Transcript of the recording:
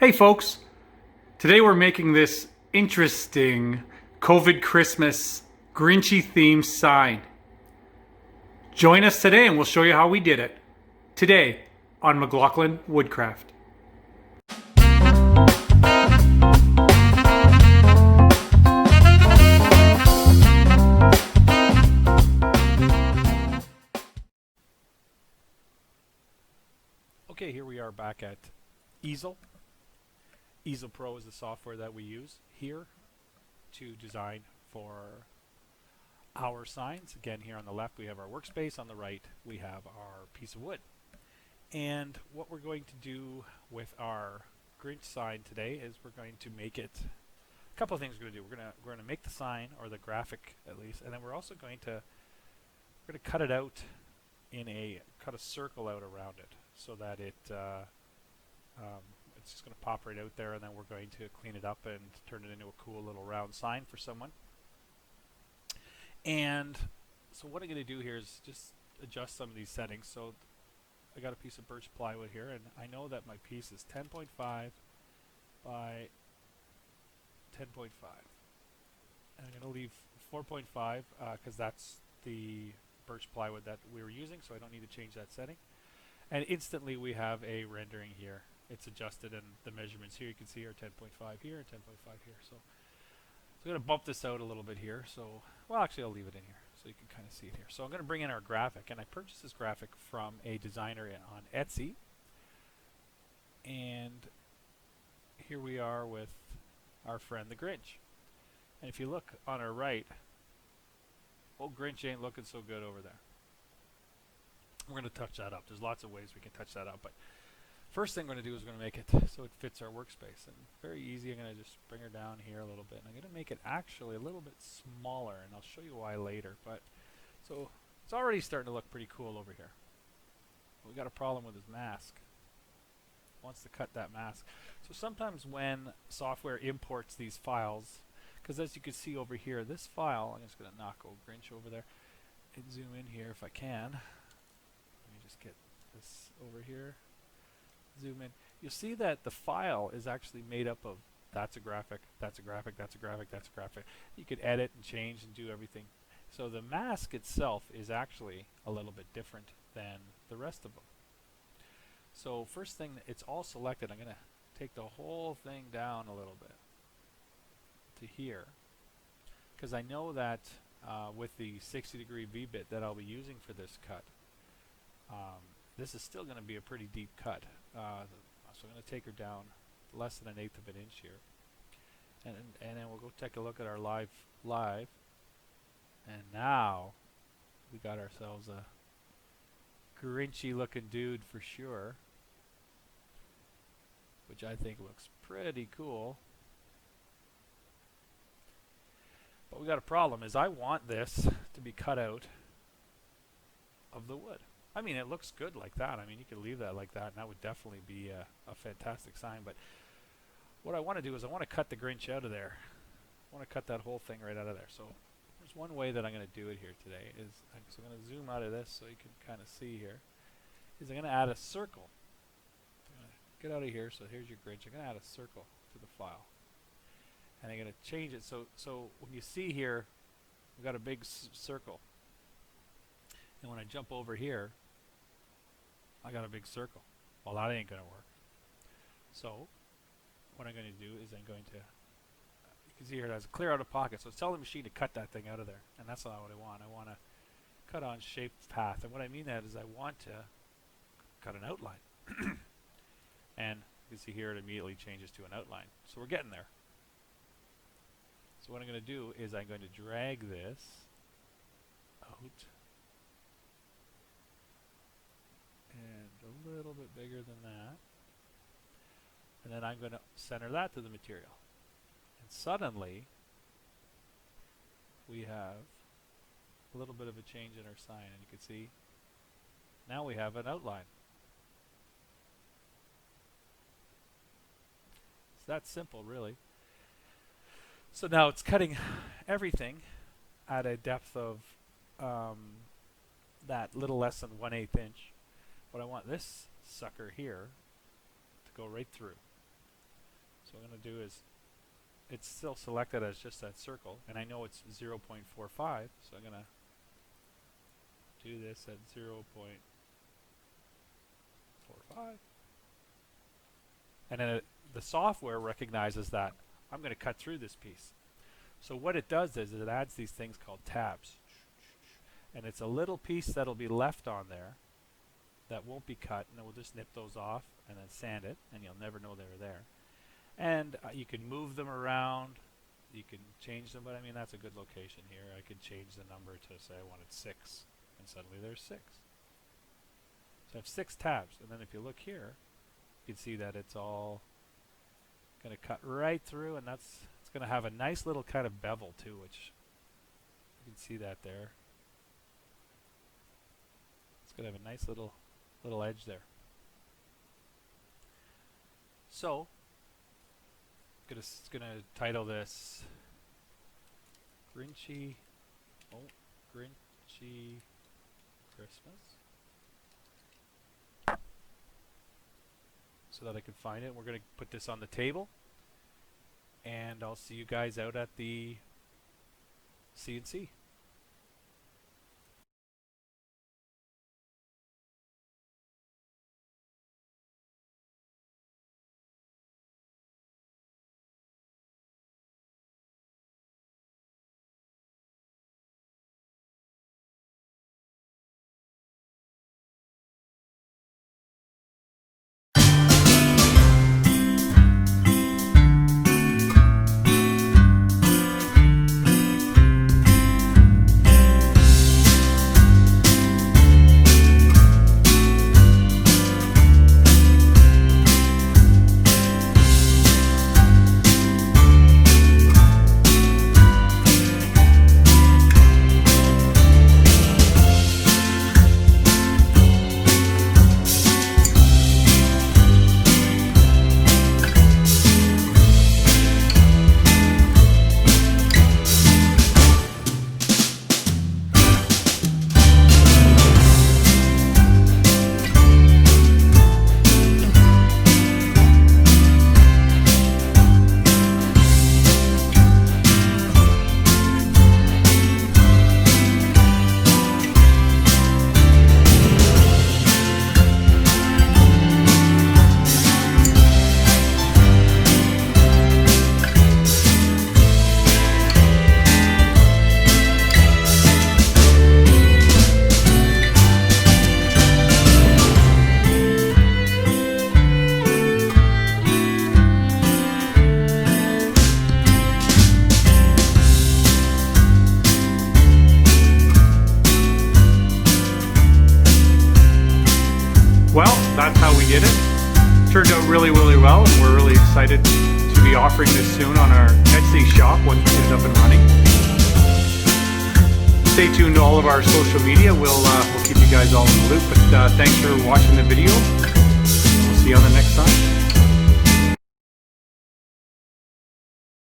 Hey folks, today we're making this interesting COVID Christmas Grinchy themed sign. Join us today and we'll show you how we did it. Today on McLaughlin Woodcraft. Okay, here we are back at Easel. Easel Pro is the software that we use here to design for our signs. Again, here on the left we have our workspace, on the right we have our piece of wood. And what we're going to do with our Grinch sign today is we're going to make it a couple of things we're going to do. We're going to make the sign, or the graphic at least, and then we're also going to cut it out cut a circle out around it so that it's just going to pop right out there, and then we're going to clean it up and turn it into a cool little round sign for someone. And so what I'm going to do here is just adjust some of these settings. So I got a piece of birch plywood here, and I know that my piece is 10.5 by 10.5. And I'm going to leave 4.5 because that's the birch plywood that we were using, so I don't need to change that setting. And instantly we have a rendering here. It's adjusted, and the measurements here you can see are 10.5 here and 10.5 here. So I'm going to bump this out a little bit here. So, well, actually I'll leave it in here so you can kind of see it here. So I'm going to bring in our graphic, and I purchased this graphic from a designer on Etsy. And here we are with our friend the Grinch. And if you look on our right, old Grinch ain't looking so good over there. We're going to touch that up. There's lots of ways we can touch that up, but first thing we're going to do is we're going to make it so it fits our workspace. And very easy, I'm going to just bring her down here a little bit. And I'm going to make it actually a little bit smaller, and I'll show you why later. But so it's already starting to look pretty cool over here. We got a problem with his mask. Wants to cut that mask. So sometimes when software imports these files, because as you can see over here, this file, I'm just going to knock old Grinch over there and zoom in here if I can. Let me just get this over here. Zoom in. You'll see that the file is actually made up of that's a graphic, that's a graphic, that's a graphic, that's a graphic. You could edit and change and do everything. So the mask itself is actually a little bit different than the rest of them. So first thing, it's all selected. I'm going to take the whole thing down a little bit to here, because I know that with the 60-degree V-bit that I'll be using for this cut, this is still going to be a pretty deep cut. So I'm going to take her down less than 1/8 of an inch here, and then we'll go take a look at our live, and now we got ourselves a Grinchy looking dude for sure, which I think looks pretty cool. But we got a problem, is I want this to be cut out of the wood. I mean, it looks good like that. I mean, you could leave that like that, and that would definitely be a fantastic sign. But what I want to do is I want to cut the Grinch out of there. I want to cut that whole thing right out of there. So there's one way that I'm going to do it here today. So I'm going to zoom out of this so you can kind of see here. Is I'm going to add a circle. I'm going to get out of here. So here's your Grinch. I'm going to add a circle to the file. And I'm going to change it. So when you see here, we've got a big circle. And when I jump over here, I got a big circle. Well, that ain't going to work. So what I'm going to do is I'm going to, you can see here it has a clear out of pocket. So it's telling the machine to cut that thing out of there. And that's not what I want. I want to cut on shaped path. And what I mean that is I want to cut an outline. And you can see here it immediately changes to an outline. So we're getting there. So what I'm going to do is I'm going to drag this out. And a little bit bigger than that. And then I'm going to center that to the material. And suddenly, we have a little bit of a change in our sign. And you can see, now we have an outline. It's that simple, really. So now it's cutting everything at a depth of that little less than 1/8 inch. But I want this sucker here to go right through. So what I'm going to do is, it's still selected as just that circle, and I know it's 0.45, so I'm going to do this at 0.45. And then the software recognizes that I'm going to cut through this piece. So what it does is it adds these things called tabs. And it's a little piece that'll be left on there that won't be cut, and then we'll just nip those off and then sand it, and you'll never know they were there. And you can move them around, you can change them, but I mean that's a good location here. I could change the number to say I wanted 6, and suddenly there's 6. So I have 6 tabs, and then if you look here, you can see that it's all going to cut right through, and it's going to have a nice little kind of bevel too, which you can see that there. It's going to have a nice little edge there. So gonna title this Grinchy Christmas, so that I can find it. We're gonna put this on the table, and I'll see you guys out at the CNC. Well, that's how we did it. Turned out really, really well, and we're really excited to be offering this soon on our Etsy shop once it's up and running. Stay tuned to all of our social media. We'll keep you guys all in the loop. But thanks for watching the video. We'll see you on the next time.